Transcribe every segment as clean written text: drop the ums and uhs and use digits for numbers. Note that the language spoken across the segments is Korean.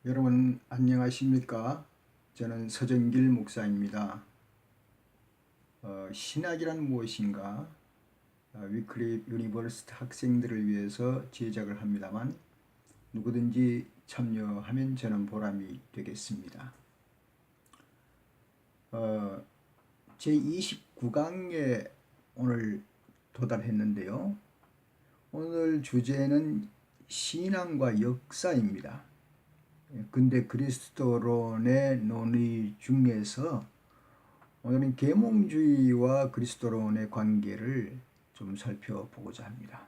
여러분 안녕하십니까? 저는 서정길 목사입니다. 신학이란 무엇인가? 위클리 유니버시티 학생들을 위해서 제작을 합니다만 누구든지 참여하면 저는 보람이 되겠습니다. 제29강에 오늘 도달했는데요. 오늘 주제는 신앙과 역사입니다. 근대 그리스도론의 논의 중에서 오늘은 계몽주의와 그리스도론의 관계를 좀 살펴보고자 합니다.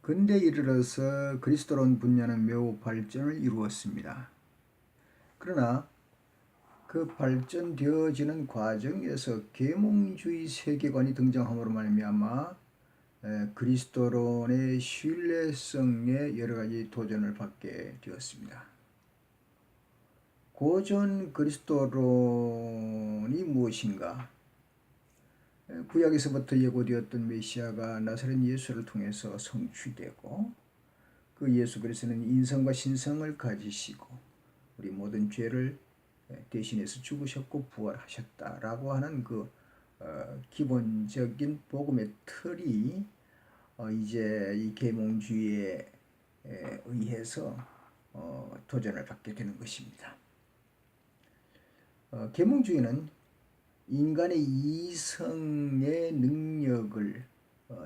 근대에 이르러서 그리스도론 분야는 매우 발전을 이루었습니다. 그러나 그 발전되어지는 과정에서 계몽주의 세계관이 등장함으로 말미암아 그리스도론의 신뢰성에 여러가지 도전을 받게 되었습니다. 고전 그리스도론이 무엇인가? 구약에서부터 예고되었던 메시아가 나사렛 예수를 통해서 성취되고 그 예수 그리스도는 인성과 신성을 가지시고 우리 모든 죄를 대신해서 죽으셨고 부활하셨다라고 하는 그 기본적인 복음의 틀이 이제 이 계몽주의에 의해서 도전을 받게 되는 것입니다. 계몽주의는 인간의 이성의 능력을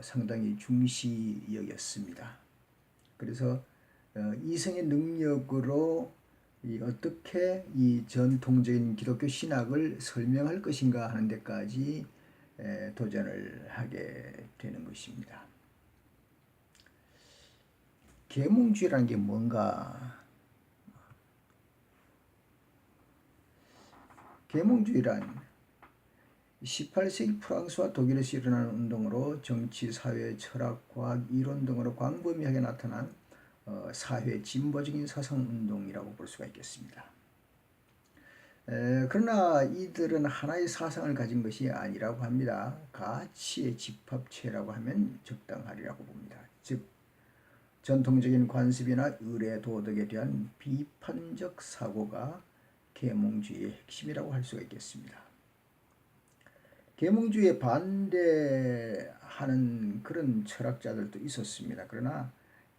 상당히 중시 여겼습니다. 그래서 이성의 능력으로 어떻게 이 전통적인 기독교 신학을 설명할 것인가 하는 데까지 도전을 하게 되는 것입니다. 계몽주의라는 게 뭔가? 계몽주의란 18세기 프랑스와 독일에서 일어나는 운동으로 정치, 사회, 철학, 과학, 이론 등으로 광범위하게 나타난 사회 진보적인 사상운동이라고 볼 수가 있겠습니다. 그러나 이들은 하나의 사상을 가진 것이 아니라고 합니다. 가치의 집합체라고 하면 적당하리라고 봅니다. 즉 전통적인 관습이나 의례, 도덕에 대한 비판적 사고가 계몽주의의 핵심이라고 할 수가 있겠습니다. 계몽주의에 반대하는 그런 철학자들도 있었습니다. 그러나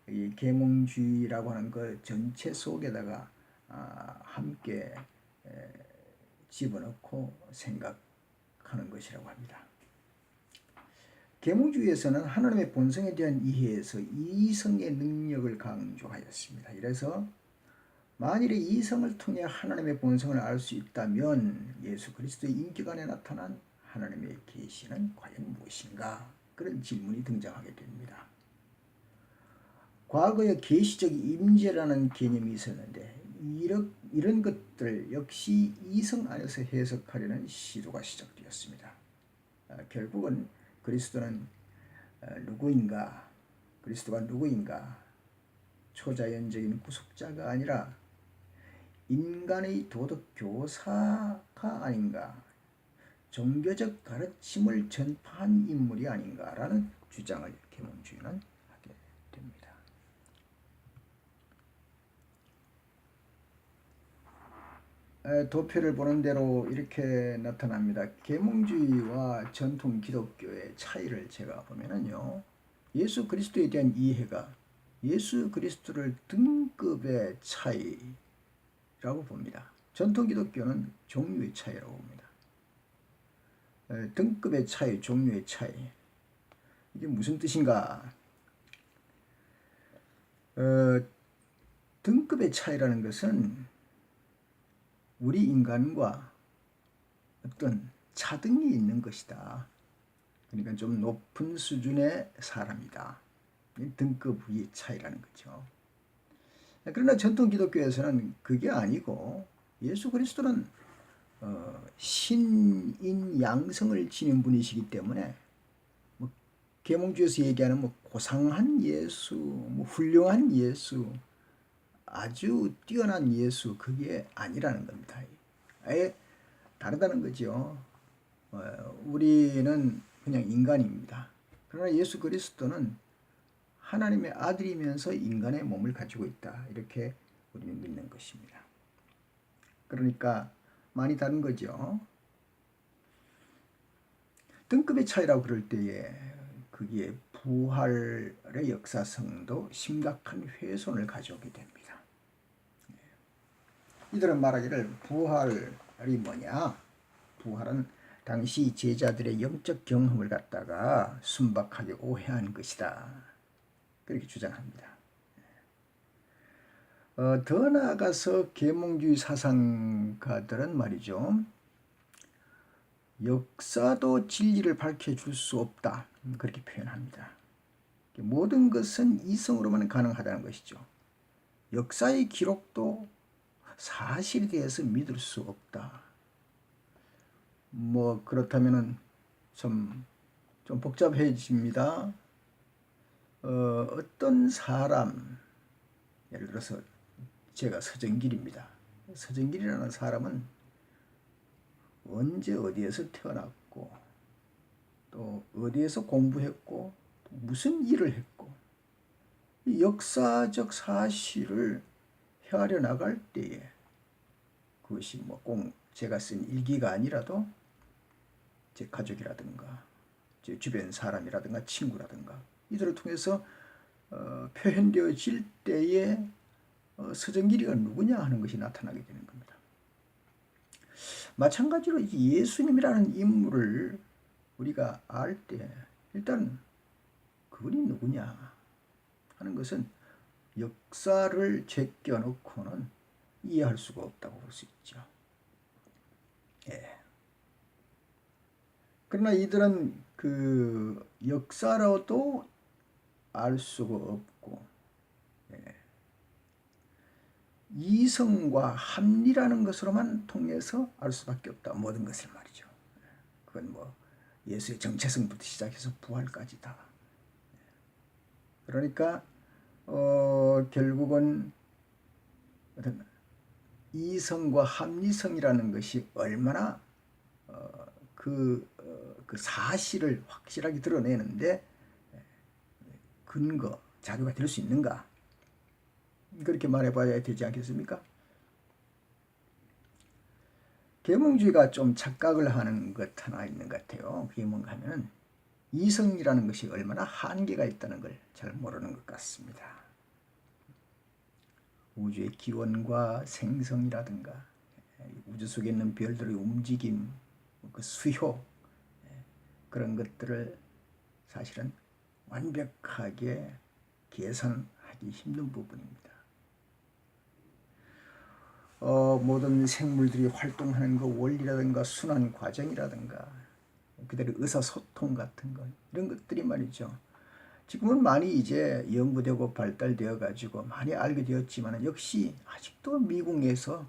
이 계몽주의라고 하는 그 전체 속에다가 함께 집어넣고 생각하는 것이라고 합니다. 계몽주의에서는 하나님의 본성에 대한 이해에서 이성의 능력을 강조하였습니다. 이래서 만일에 이성을 통해 하나님의 본성을 알 수 있다면 예수 그리스도의 인격안에 나타난 하나님의 계시는 과연 무엇인가? 그런 질문이 등장하게 됩니다. 과거에 계시적 임재라는 개념이 있었는데 이런 것들 역시 이성 안에서 해석하려는 시도가 시작되었습니다. 결국은 그리스도는 누구인가? 그리스도가 누구인가? 초자연적인 구속자가 아니라 인간의 도덕 교사가 아닌가? 종교적 가르침을 전파한 인물이 아닌가라는 주장을 계몽주의는 하게 됩니다. 도표를 보는 대로 이렇게 나타납니다. 계몽주의와 전통 기독교의 차이를 제가 보면은요, 예수 그리스도에 대한 이해가 예수 그리스도를 등급의 차이라고 봅니다. 전통 기독교는 종류의 차이라고 봅니다. 등급의 차이, 종류의 차이. 이게 무슨 뜻인가? 등급의 차이라는 것은 우리 인간과 어떤 차등이 있는 것이다. 그러니까 좀 높은 수준의 사람이다. 등급의 차이라는 거죠. 그러나 전통 기독교에서는 그게 아니고 예수 그리스도는 신인 양성을 지닌 분이시기 때문에 계몽주에서 얘기하는 고상한 예수, 훌륭한 예수, 아주 뛰어난 예수, 그게 아니라는 겁니다. 아예 다르다는 거죠. 우리는 그냥 인간입니다. 그러나 예수 그리스도는 하나님의 아들이면서 인간의 몸을 가지고 있다. 이렇게 우리는 믿는 것입니다. 그러니까 많이 다른 거죠. 등급의 차이라고 그럴 때에 그게 부활의 역사성도 심각한 훼손을 가져오게 됩니다. 이들은 말하기를 부활이 뭐냐? 부활은 당시 제자들의 영적 경험을 갖다가 순박하게 오해한 것이다. 그렇게 주장합니다. 더 나아가서 계몽주의 사상가들은 말이죠. 역사도 진리를 밝혀줄 수 없다. 그렇게 표현합니다. 모든 것은 이성으로만 가능하다는 것이죠. 역사의 기록도 사실에 대해서 믿을 수 없다. 뭐 그렇다면은 좀 복잡해집니다. 어떤 사람, 예를 들어서 제가 서정길입니다. 서정길이라는 사람은 언제 어디에서 태어났고 또 어디에서 공부했고 또 무슨 일을 했고 이 역사적 사실을 헤아려 나갈 때에 그것이 뭐 꼭 제가 쓴 일기가 아니라도 제 가족이라든가 제 주변 사람이라든가 친구라든가 이들을 통해서 표현되어질 때에 서정길이가 누구냐 하는 것이 나타나게 되는 겁니다. 마찬가지로 예수님이라는 인물을 우리가 알 때 일단 그분이 누구냐 하는 것은 역사를 제껴놓고는 이해할 수가 없다고 볼 수 있죠. 예. 그러나 이들은 그 역사로도 알 수가 없고 이성과 합리라는 것으로만 통해서 알 수밖에 없다. 모든 것을 말이죠. 그건 뭐 예수의 정체성부터 시작해서 부활까지 다. 그러니까 결국은 어떤 이성과 합리성이라는 것이 얼마나 그 사실을 확실하게 드러내는데 근거, 자료가 될 수 있는가? 그렇게 말해봐야 되지 않겠습니까? 계몽주의가 좀 착각을 하는 것 하나 있는 것 같아요. 그게 뭔가 하면 이성이라는 것이 얼마나 한계가 있다는 걸 잘 모르는 것 같습니다. 우주의 기원과 생성이라든가 우주 속에 있는 별들의 움직임, 그 수효 그런 것들을 사실은 완벽하게 계산하기 힘든 부분입니다. 모든 생물들이 활동하는 그 원리라든가 순환 과정이라든가 그들의 의사소통 같은 것 이런 것들이 말이죠. 지금은 많이 이제 연구되고 발달되어 가지고 많이 알게 되었지만 역시 아직도 미궁에서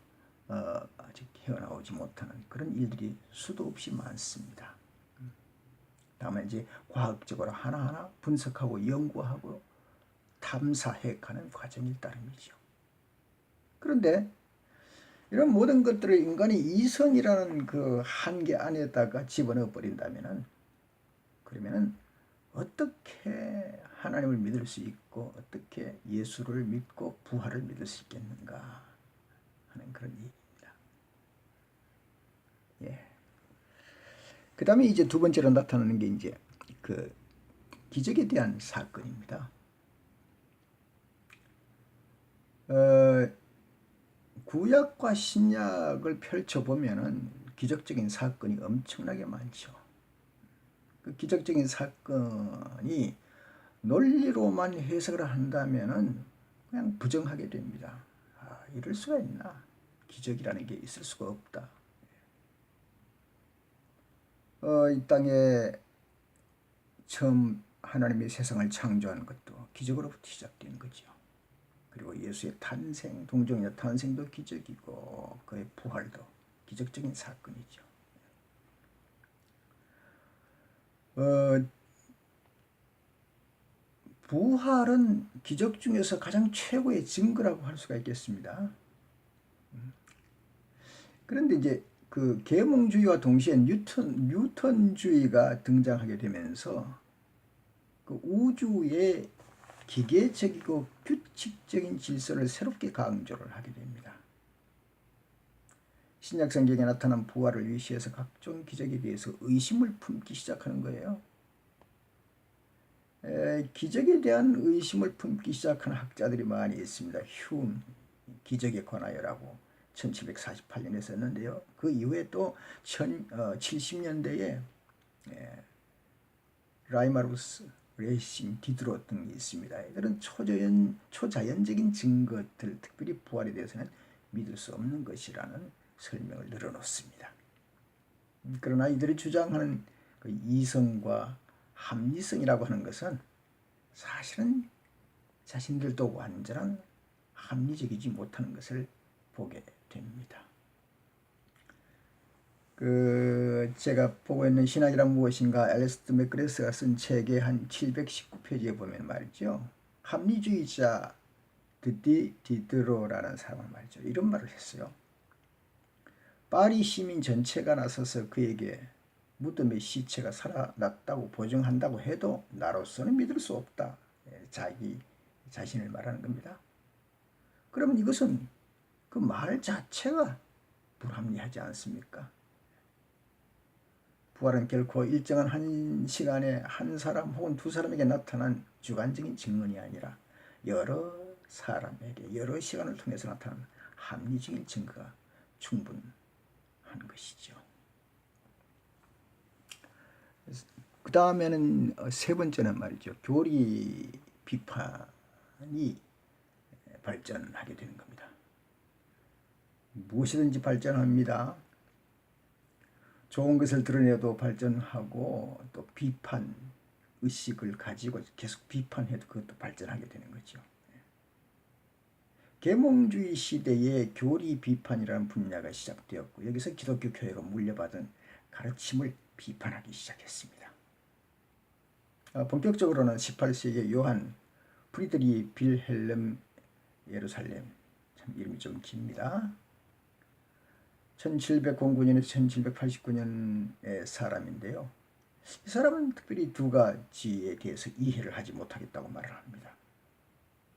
아직 헤어나오지 못하는 그런 일들이 수도 없이 많습니다. 다만 이제 과학적으로 하나하나 분석하고 연구하고 탐사해가는 과정일 따름이죠. 그런데 이런 모든 것들을 인간이 이성이라는 그 한계 안에다가 집어넣어 버린다면은 그러면은 어떻게 하나님을 믿을 수 있고 어떻게 예수를 믿고 부활을 믿을 수 있겠는가 하는 그런 얘기입니다. 예. 그 다음에 이제 두 번째로 나타나는 게 이제 그 기적에 대한 사건입니다. 구약과 신약을 펼쳐보면은 기적적인 사건이 엄청나게 많죠. 그 기적적인 사건이 논리로만 해석을 한다면은 그냥 부정하게 됩니다. 이럴 수가 있나? 기적이라는 게 있을 수가 없다. 이 땅에 처음 하나님이 세상을 창조한 것도 기적으로부터 시작된 거죠. 그리고 예수의 탄생, 동정녀 탄생도 기적이고 그의 부활도 기적적인 사건이죠. 부활은 기적 중에서 가장 최고의 증거라고 할 수가 있겠습니다. 그런데 이제 그 계몽주의와 동시에 뉴턴주의가 등장하게 되면서 그 우주의 기계적이고 규칙적인 질서를 새롭게 강조를 하게 됩니다. 신약 성경에 나타난 부활을 위시해서 각종 기적에 대해서 의심을 품기 시작하는 거예요. 기적에 대한 의심을 품기 시작한 학자들이 많이 있습니다. 휴움 기적에 관하여라고 1748년에 썼는데요. 그 이후에 또 70년대에 라이마루스, 레이싱, 디드로 등이 있습니다. 이들은 초자연적인 증거들, 특별히 부활에 대해서는 믿을 수 없는 것이라는 설명을 늘어놓습니다. 그러나 이들이 주장하는 그 이성과 합리성이라고 하는 것은 사실은 자신들도 완전한 합리적이지 못하는 것을 보게 됩니다. 제가 보고 있는 신학이란 무엇인가 엘리스트 맥그레스가 쓴 책의 한 719페이지에 보면 말이죠. 합리주의자 디드로라는 사람은 말이죠. 이런 말을 했어요. 파리 시민 전체가 나서서 그에게 무덤의 시체가 살아났다고 보증한다고 해도 나로서는 믿을 수 없다. 자기 자신을 말하는 겁니다. 그러면 이것은 그 말 자체가 불합리하지 않습니까? 부활은 결코 일정한 한 시간에 한 사람 혹은 두 사람에게 나타난 주관적인 증언이 아니라 여러 사람에게 여러 시간을 통해서 나타난 합리적인 증거가 충분한 것이죠. 그 다음에는 세 번째는 말이죠. 교리 비판이 발전하게 되는 겁니다. 무엇이든지 발전합니다. 좋은 것을 드러내도 발전하고 또 비판 의식을 가지고 계속 비판해도 그것도 발전하게 되는 거죠. 계몽주의 시대에 교리 비판이라는 분야가 시작되었고 여기서 기독교 교회가 물려받은 가르침을 비판하기 시작했습니다. 본격적으로는 18세기 요한 프리드리 빌헬름 예루살렘, 참 이름이 좀 깁니다. 1709년에서 1789년의 사람인데요. 이 사람은 특별히 두 가지에 대해서 이해를 하지 못하겠다고 말을 합니다.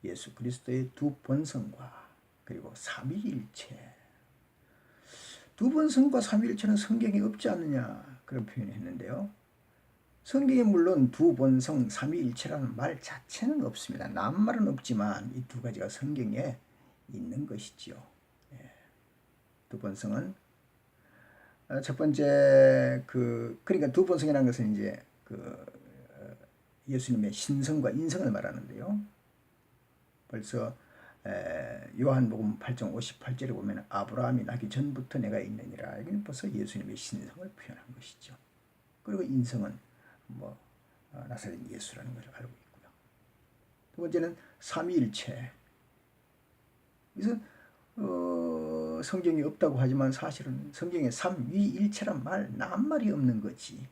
예수 그리스도의 두 본성과 그리고 삼위일체. 두 본성과 삼위일체는 성경에 없지 않느냐 그런 표현을 했는데요. 성경에 물론 두 본성 삼위일체라는 말 자체는 없습니다. 낱말은 없지만 이 두 가지가 성경에 있는 것이지요. 두 본성은 첫 번째 그러니까 두 본성이라는 것은 이제 예수님의 신성과 인성을 말하는데요. 벌써 요한복음 8장 58절에 보면 아브라함이 나기 전부터 내가 있느니라. 이건 벌써 예수님의 신성을 표현한 것이죠. 그리고 인성은 나사렛 예수라는 것을 알고 있고요. 두 번째는 삼위일체. 이것은 성경이 없다고 하지만 사실은 성경에 삼위일체란 낱말이 없는 거지.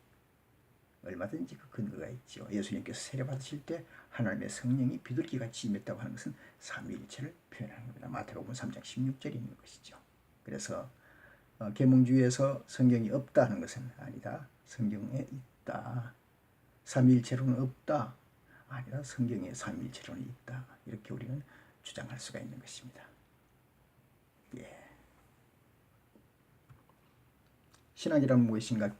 얼마든지 그 근거가 있죠. 예수님께서 세례 받으실 때 하나님의 성령이 비둘기같이 임했다고 하는 것은 삼위일체를 표현하는 겁니다. 마태복음 3장 16절에 있는 것이죠. 그래서 계몽주의에서 성경이 없다 하는 것은 아니다. 성경에 있다. 삼위일체로는 없다. 아니라 성경에 삼위일체로는 있다. 이렇게 우리는 주장할 수가 있는 것입니다. 신학이란 무엇인가?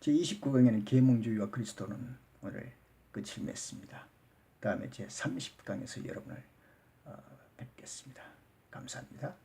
제29강에는 계몽주의와 그리스도는 오늘 끝을 맺습니다. 다음에 제30강에서 여러분을 뵙겠습니다. 감사합니다.